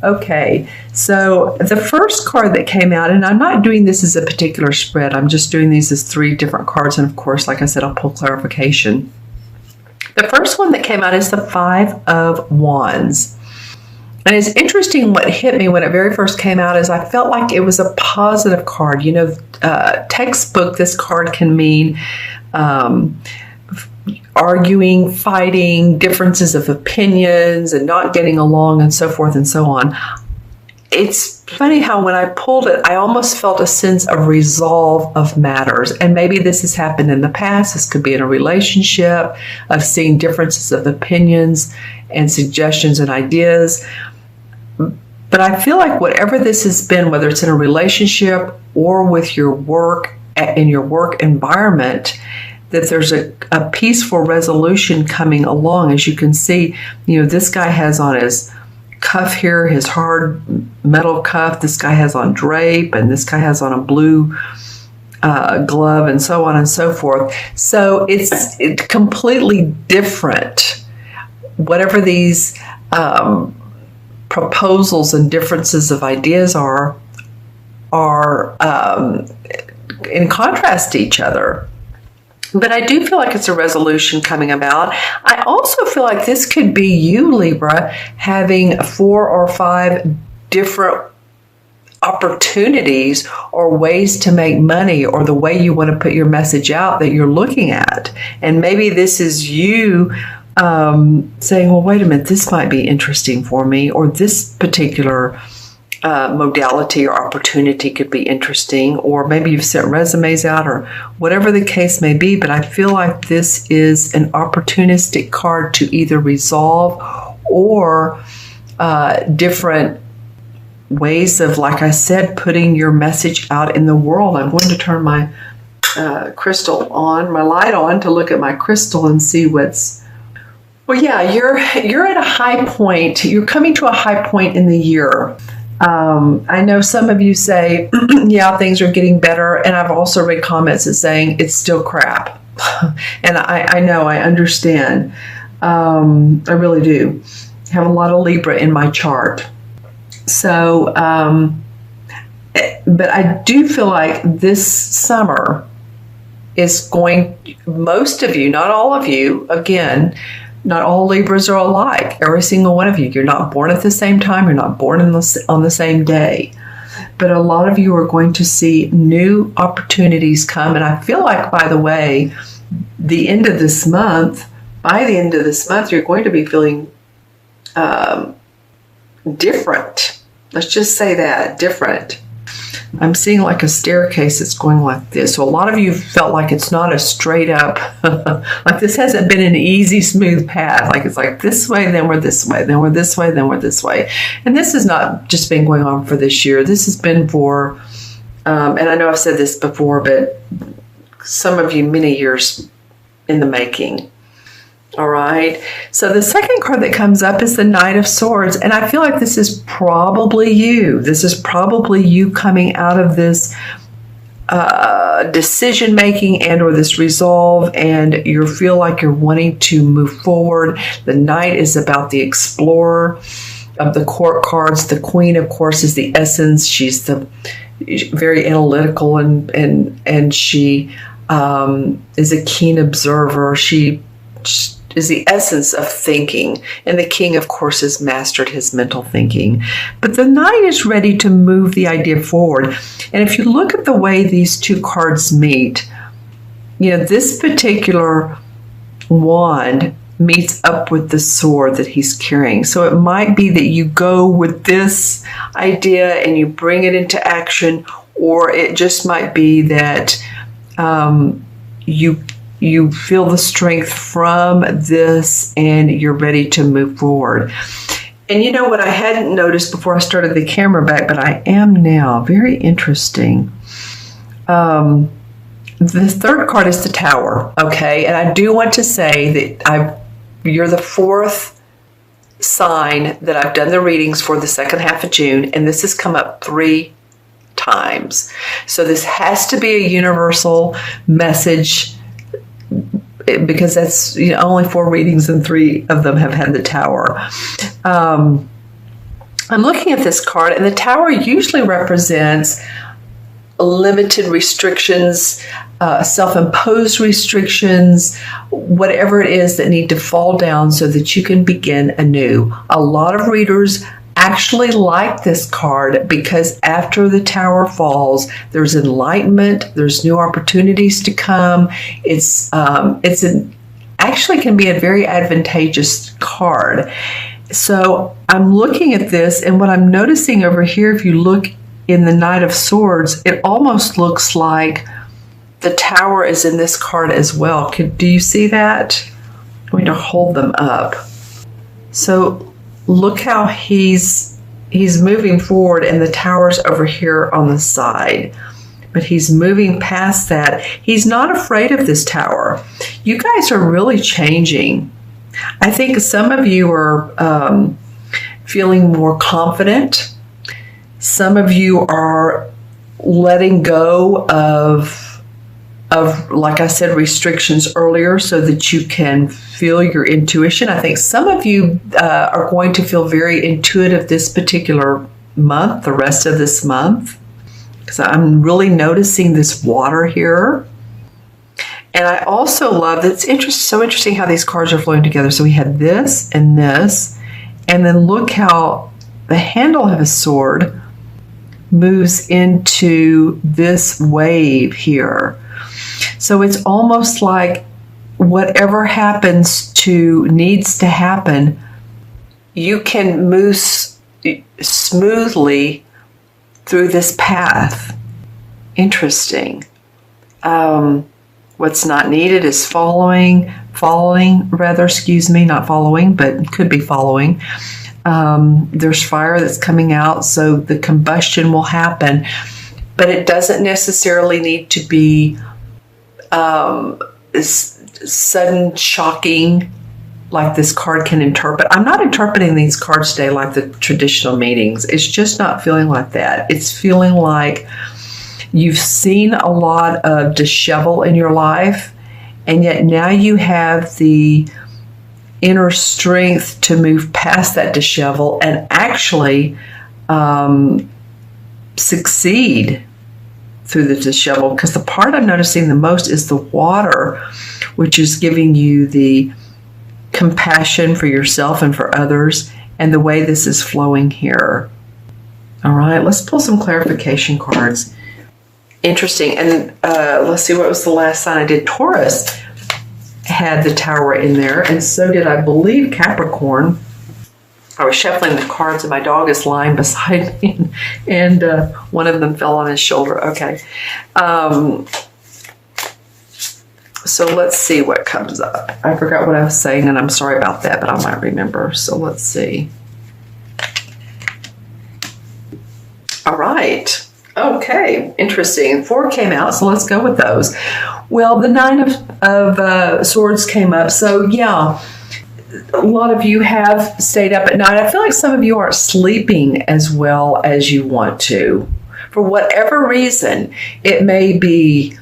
Okay, so the first card that came out, and I'm not doing this as a particular spread, I'm just doing these as 3 different cards, and of course, like I said, I'll pull clarification. The first one that came out is the 5 of Wands. And it's interesting, what hit me when it very first came out is I felt like it was a positive card. You know, textbook, this card can mean arguing, fighting, differences of opinions, and not getting along, and so forth and so on. It's funny how when I pulled it, I almost felt a sense of resolve of matters. And maybe this has happened in the past. This could be in a relationship, of seeing differences of opinions and suggestions and ideas. But I feel like whatever this has been, whether it's in a relationship or with your work, in your work environment, that there's a peaceful resolution coming along. As you can see, you know, this guy has on his cuff here, his hard metal cuff. This guy has on drape, and this guy has on a blue glove, and so on and so forth. So it's completely different. Whatever these proposals and differences of ideas are in contrast to each other. But I do feel like it's a resolution coming about. I also feel like this could be you, Libra, having 4 or 5 different opportunities or ways to make money, or the way you want to put your message out that you're looking at. And maybe this is you saying, well, wait a minute, this might be interesting for me, or this particular modality or opportunity could be interesting, or maybe you've sent resumes out, or whatever the case may be. But I feel like this is an opportunistic card to either resolve or different ways of, like I said, putting your message out in the world. I'm going to turn my crystal on, my light on, to look at my crystal and see what's. Well, yeah, you're at a high point. You're coming to a high point in the year. I know some of you say, yeah, things are getting better. And I've also read comments that saying it's still crap. And I know, I understand. I really do. I have a lot of Libra in my chart. So, but I do feel like this summer is most of you, not all of you, again, not all Libras are alike. Every single one of you. You're not born at the same time. You're not born on the same day. But a lot of you are going to see new opportunities come. And I feel like, by the way, by the end of this month, you're going to be feeling different. Let's just say that, different. I'm seeing like a staircase that's going like this. So a lot of you felt like it's not a straight up, like this hasn't been an easy, smooth path. Like it's like this way, then we're this way, then we're this way, then we're this way. And this has not just been going on for this year. This has been for, and I know I've said this before, but some of you many years in the making. All right. So the second card that comes up is the Knight of Swords. And I feel like this is probably you. This is probably you coming out of this decision making and or this resolve, and you feel like you're wanting to move forward. The Knight is about the explorer of the court cards. The Queen, of course, is the essence. She's the very analytical, and she is a keen observer. She is the essence of thinking. And the King, of course, has mastered his mental thinking. But the Knight is ready to move the idea forward. And if you look at the way these two cards meet, you know, this particular wand meets up with the sword that he's carrying. So it might be that you go with this idea and you bring it into action, or it just might be that you feel the strength from this and you're ready to move forward. And you know what I hadn't noticed before I started the camera back, but I am now. Very interesting. The third card is the Tower, okay? And I do want to say that you're the fourth sign that I've done the readings for the second half of June, and this has come up 3 times. So this has to be a universal message, because that's, you know, only 4 readings and 3 of them have had the Tower. I'm looking at this card, and the Tower usually represents limited restrictions, self-imposed restrictions, whatever it is that need to fall down so that you can begin anew. A lot of readers actually like this card because after the Tower falls, there's enlightenment, there's new opportunities to come. Actually can be a very advantageous card. So I'm looking at this, and what I'm noticing over here, if you look in the Knight of Swords, it almost looks like the Tower is in this card as well. Do you see that? I'm going to hold them up. So look how he's moving forward, and the Tower's over here on the side. But he's moving past that. He's not afraid of this Tower. You guys are really changing. I think some of you are feeling more confident. Some of you are letting go of, like I said, restrictions earlier so that you can feel your intuition. I think some of you are going to feel very intuitive this particular month, the rest of this month, because I'm really noticing this water here. And I also love that it's so interesting how these cards are flowing together. So we had this, and then look how the handle of a sword moves into this wave here. So it's almost like whatever needs to happen, you can move smoothly through this path. Interesting. What's not needed is following, not following, but could be following. There's fire that's coming out, so the combustion will happen, but it doesn't necessarily need to be sudden, shocking, like this card can interpret. I'm not interpreting these cards today like the traditional meanings. It's just not feeling like that. It's feeling like you've seen a lot of dishevel in your life, and yet now you have the inner strength to move past that dishevel and actually succeed through the dishevel. Because the part I'm noticing the most is the water, which is giving you the compassion for yourself and for others, and the way this is flowing here. All right, let's pull some clarification cards. Interesting. And let's see, what was the last sign I did? Taurus had the Tower in there, and so did, I believe, Capricorn. I was shuffling the cards, and my dog is lying beside me, and one of them fell on his shoulder. Okay. So let's see what comes up. I forgot what I was saying, and I'm sorry about that, but I might remember. So let's see. All right. Okay, interesting. 4 came out, so let's go with those. Well, the 9 of Swords came up. So yeah, a lot of you have stayed up at night. I feel like some of you aren't sleeping as well as you want to. For whatever reason, it may be,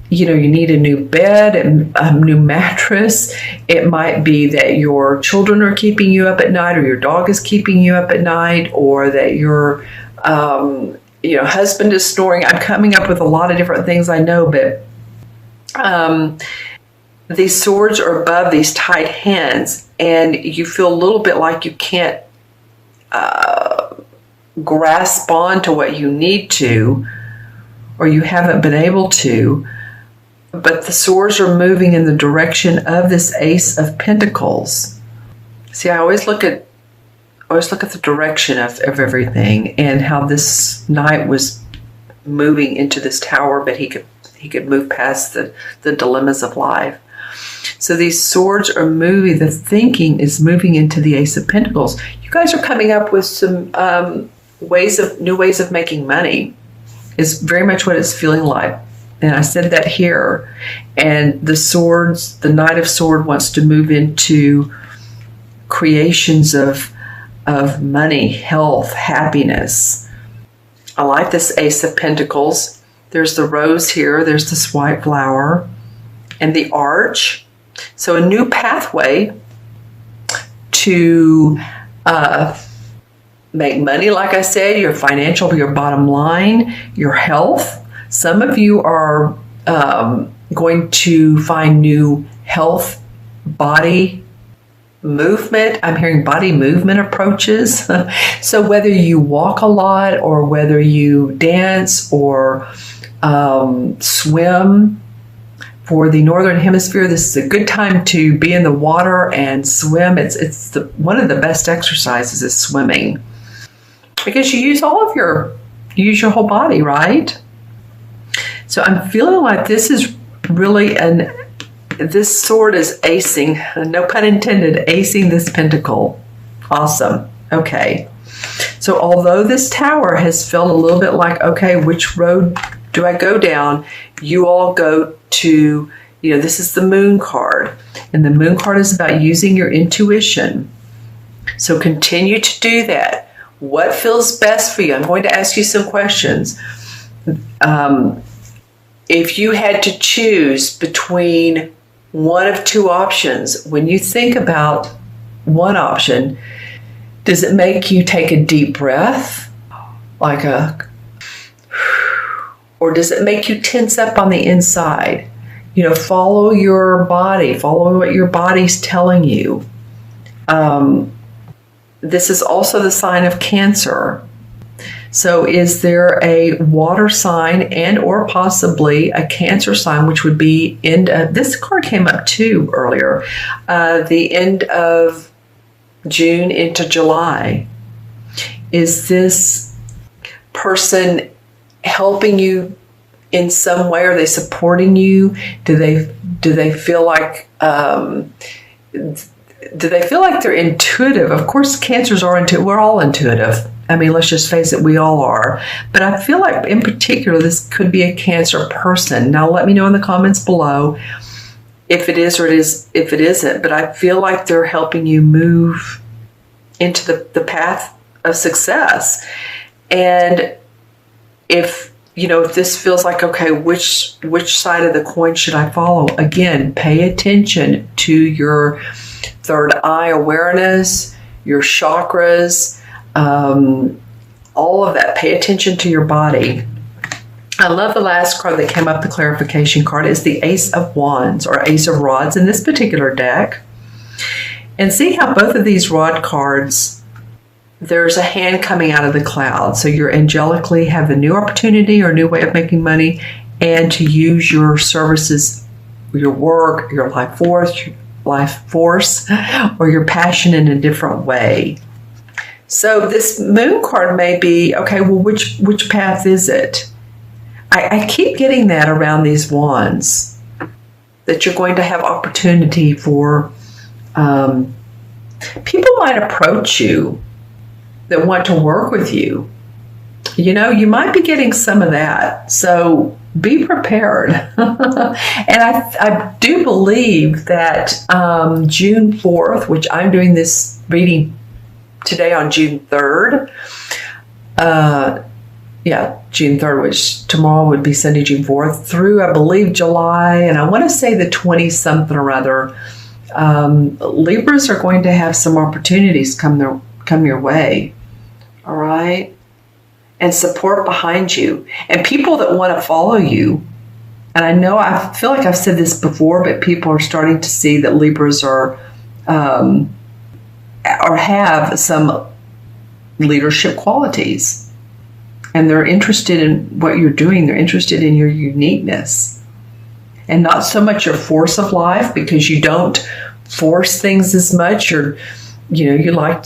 you need a new bed, a new mattress. It might be that your children are keeping you up at night, or your dog is keeping you up at night, or that your husband is snoring. I'm coming up with a lot of different things, I know, but these swords are above these tight hands, and you feel a little bit like you can't grasp on to what you need to, or you haven't been able to, but the swords are moving in the direction of this Ace of Pentacles. See, I always look at the direction of everything, and how this knight was moving into this Tower, but he could move past the dilemmas of life. So these swords are moving, the thinking is moving into the Ace of Pentacles. You guys are coming up with some new ways of making money, is very much what it's feeling like. And I said that here. And the Knight of Swords wants to move into creations of money, health, happiness. I like this Ace of Pentacles. There's the rose here. There's this white flower and the arch. So a new pathway to make money, like I said, your financial, your bottom line, your health. Some of you are going to find new health, body movement. I'm hearing body movement approaches. So whether you walk a lot or whether you dance or swim, for the Northern Hemisphere, this is a good time to be in the water and swim. It's one of the best exercises is swimming, because you use your whole body, right? So I'm feeling like this is really this sword is acing, no pun intended, acing this pentacle. Awesome. Okay. So although this tower has felt a little bit like, okay, which road do I go down? You all go to, this is the moon card. And the moon card is about using your intuition. So continue to do that. What feels best for you? I'm going to ask you some questions. If you had to choose between one of two options, when you think about one option, does it make you take a deep breath, or does it make you tense up on the inside? Follow your body, follow what your body's telling you. This is also the sign of Cancer. So is there a water sign and or possibly a Cancer sign, which would be this card came up too earlier, the end of June into July. Is this person helping you in some way? Are they supporting you? Do they feel like they're intuitive? Of course, Cancers are intuitive. We're all intuitive. I mean, let's just face it, we all are. But I feel like in particular, this could be a Cancer person. Now, let me know in the comments below if it is or if it isn't. But I feel like they're helping you move into the path of success. And if this feels like, okay, which side of the coin should I follow? Again, pay attention to your third eye awareness, your chakras, all of that. Pay attention to your body. I love the last card that came up, the clarification card, is the Ace of Wands or Ace of Rods in this particular deck. And see how both of these rod cards, there's a hand coming out of the cloud. So you're angelically have a new opportunity or a new way of making money, and to use your services, your work, your life force, or your passion in a different way. So this moon card may be, okay, well, which path is it? I keep getting that around these wands, that you're going to have opportunity for, people might approach you that want to work with you. You might be getting some of that. So be prepared. And I do believe that June 4th, which I'm doing this reading today on June 3rd. June 3rd, which tomorrow would be Sunday, June 4th, through, I believe, July, and I want to say the 20-something or other. Libras are going to have some opportunities come your way. All right? And support behind you. And people that want to follow you. And I feel like I've said this before, but people are starting to see that Libras are or have some leadership qualities. And they're interested in what you're doing. They're interested in your uniqueness. And not so much your force of life, because you don't force things as much. You like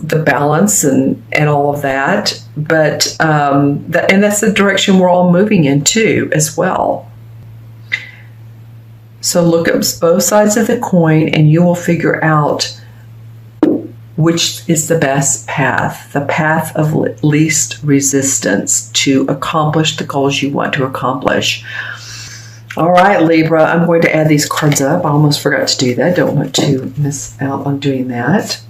the balance and all of that. But and that's the direction we're all moving into as well. So look at both sides of the coin and you will figure out which is the best path, the path of least resistance to accomplish the goals you want to accomplish. All right, Libra, I'm going to add these cards up. I almost forgot to do that. Don't want to miss out on doing that.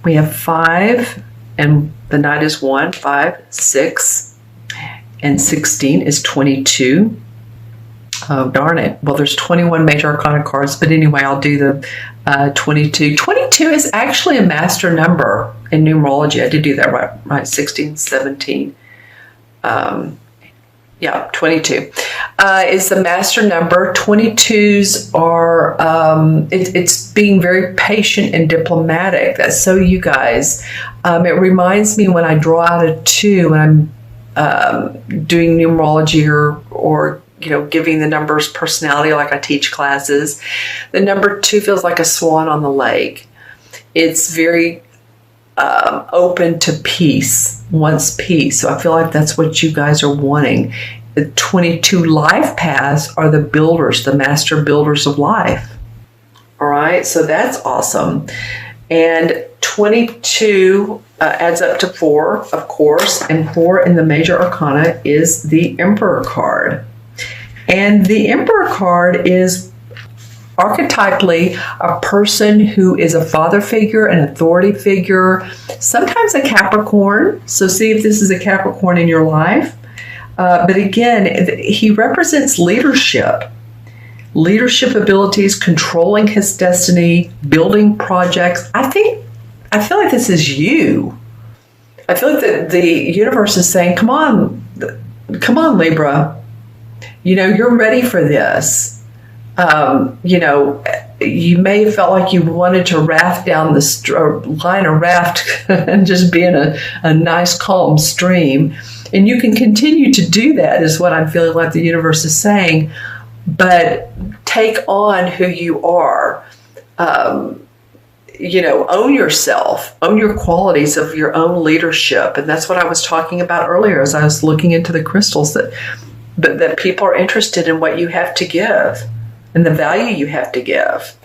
We have 5, and the Knight is 1, 5, 6, and 16 is 22. Oh, darn it. Well, there's 21 major arcana cards, but anyway, I'll do the 22. 22 is actually a master number. in numerology. I did do that right, 16, 17. 22 is the master number. 22s are, it's being very patient and diplomatic. That's so you guys. It reminds me when I draw out a 2, when I'm doing numerology or giving the numbers personality, like I teach classes. The number 2 feels like a swan on the lake. It's very open to peace, wants peace. So I feel like that's what you guys are wanting. The 22 life paths are the builders, the master builders of life. All right, so that's awesome. And 22 adds up to 4, of course, and 4 in the major arcana is the Emperor card. And the Emperor card is archetypally a person who is a father figure, an authority figure, sometimes a Capricorn. So see if this is a Capricorn in your life. But again, he represents leadership abilities, controlling his destiny, building projects. I feel like this is you. I feel like the universe is saying, come on, Libra. You're ready for this. You may have felt like you wanted to raft down line a raft and just be in a nice, calm stream. And you can continue to do that, is what I'm feeling like the universe is saying. But take on who you are. Own yourself, own your qualities of your own leadership. And that's what I was talking about earlier as I was looking into the crystals, that people are interested in what you have to give and the value you have to give.